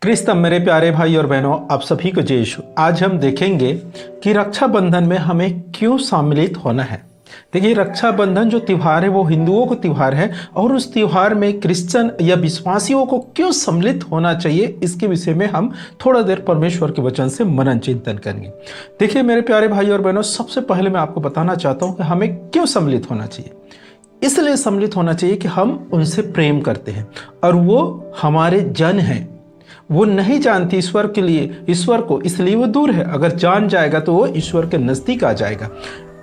क्रिस्तम मेरे प्यारे भाई और बहनों, आप सभी को जय यीशु। आज हम देखेंगे कि रक्षाबंधन में हमें क्यों सम्मिलित होना है। देखिए, रक्षाबंधन जो त्यौहार है वो हिंदुओं को त्यौहार है और उस त्यौहार में क्रिश्चियन या विश्वासियों को क्यों सम्मिलित होना चाहिए, इसके विषय में हम थोड़ा देर परमेश्वर के वचन से मनन चिंतन करेंगे। देखिए मेरे प्यारे भाई और बहनों, सबसे पहले मैं आपको बताना चाहता हूँ कि हमें क्यों सम्मिलित होना चाहिए। इसलिए सम्मिलित होना चाहिए कि हम उनसे प्रेम करते हैं और वो हमारे जन हैं। वो नहीं जानती ईश्वर को, इसलिए वो दूर है। अगर जान जाएगा तो वो ईश्वर के नज़दीक आ जाएगा।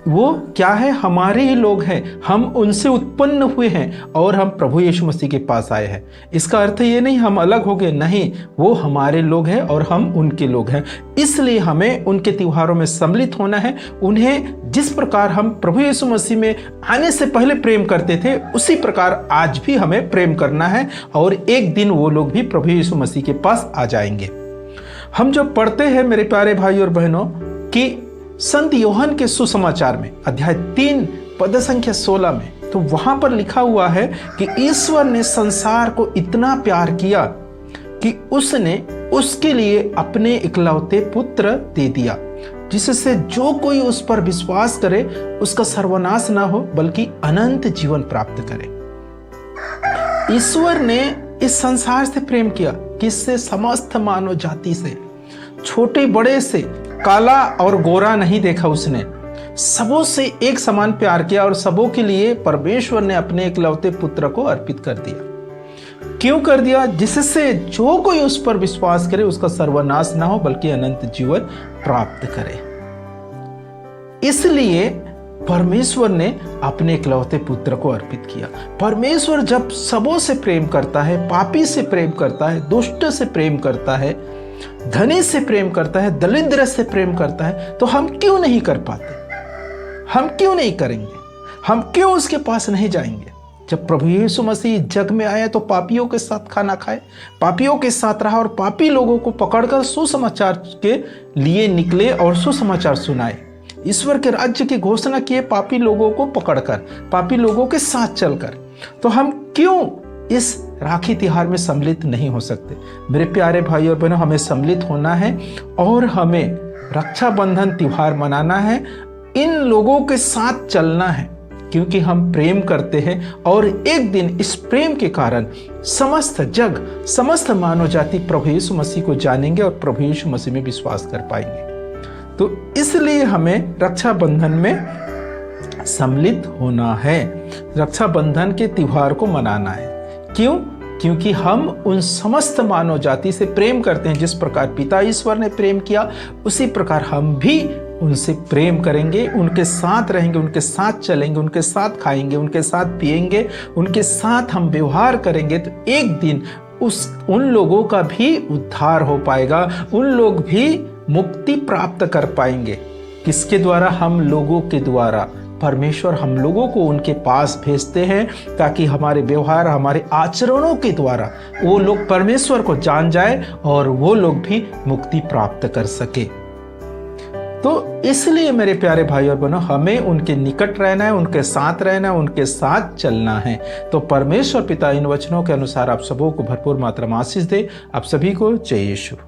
वो क्या है, हमारे ही लोग हैं, हम उनसे उत्पन्न हुए हैं और हम प्रभु यीशु मसीह के पास आए हैं। इसका अर्थ ये नहीं हम अलग हो गए, नहीं, वो हमारे लोग हैं और हम उनके लोग हैं। इसलिए हमें उनके त्योहारों में सम्मिलित होना है। उन्हें जिस प्रकार हम प्रभु यीशु मसीह में आने से पहले प्रेम करते थे, उसी प्रकार आज भी हमें प्रेम करना है और एक दिन वो लोग भी प्रभु यीशु मसीह के पास आ जाएंगे। हम जब पढ़ते हैं मेरे प्यारे भाई और बहनों कि संत यूहन्ना के सुसमाचार में अध्याय 3 पद संख्या 16 में, तो वहां पर लिखा हुआ है कि ईश्वर ने संसार को इतना प्यार किया कि उसने उसके लिए अपने इकलौते पुत्र दे दिया, जिससे जो कोई उस पर विश्वास करे उसका सर्वनाश ना हो बल्कि अनंत जीवन प्राप्त करे। ईश्वर ने इस संसार से प्रेम किया, किससे? समस्त मानव जाति से, छोटे बड़े से, काला और गोरा नहीं देखा उसने, सबों से एक समान प्यार किया और सबों के लिए परमेश्वर ने अपने इकलौते पुत्र को अर्पित कर दिया। क्यों कर दिया? जिससे जो कोई उस पर विश्वास करे उसका सर्वनाश ना हो बल्कि अनंत जीवन प्राप्त करे। इसलिए परमेश्वर ने अपने इकलौते पुत्र को अर्पित किया। परमेश्वर जब सबों से प्रेम करता है, पापी से प्रेम करता है, दुष्ट से प्रेम करता है, धनी से प्रेम करता है, दरिद्र से प्रेम करता है, तो हम क्यों नहीं कर पाते? हम क्यों नहीं करेंगे? हम क्यों उसके पास नहीं जाएंगे? जब प्रभु यीशु मसीह जग में आए तो पापियों के साथ खाना खाए, पापियों के साथ रहा और पापी लोगों को पकड़कर सुसमाचार के लिए निकले और सुसमाचार सुनाए। ईश्वर के राज्य की घोषणा किए पापी लोगों को पकड़कर, पापी लोगों के साथ चलकर। तो हम क्यों इस राखी त्योहार में सम्मिलित नहीं हो सकते? मेरे प्यारे भाई और बहनों, हमें सम्मिलित होना है और हमें रक्षाबंधन त्योहार मनाना है। इन लोगों के साथ चलना है क्योंकि हम प्रेम करते हैं और एक दिन इस प्रेम के कारण समस्त जग, समस्त मानव जाति प्रभु यीशु मसीह को जानेंगे और प्रभु यीशु मसीह में विश्वास कर पाएंगे। तो इसलिए हमें रक्षाबंधन में सम्मिलित होना है, रक्षाबंधन के त्योहार को मनाना है। क्यों? क्योंकि हम उन समस्त मानव जाति से प्रेम करते हैं। जिस प्रकार पिता ईश्वर ने प्रेम किया, उसी प्रकार हम भी उनसे प्रेम करेंगे, उनके साथ रहेंगे, उनके साथ चलेंगे, उनके साथ खाएंगे, उनके साथ पिएंगे, उनके साथ हम व्यवहार करेंगे। तो एक दिन उन लोगों का भी उद्धार हो पाएगा, उन लोग भी मुक्ति प्राप्त कर पाएंगे। किसके द्वारा? हम लोगों के द्वारा। परमेश्वर हम लोगों को उनके पास भेजते हैं ताकि हमारे व्यवहार, हमारे आचरणों के द्वारा वो लोग परमेश्वर को जान जाए और वो लोग भी मुक्ति प्राप्त कर सके। तो इसलिए मेरे प्यारे भाई और बहनों, हमें उनके निकट रहना है, उनके साथ रहना है, उनके साथ चलना है। तो परमेश्वर पिता इन वचनों के अनुसार आप सबों को भरपूर मात्रा में आशीष दे। आप सभी को जय यीशु।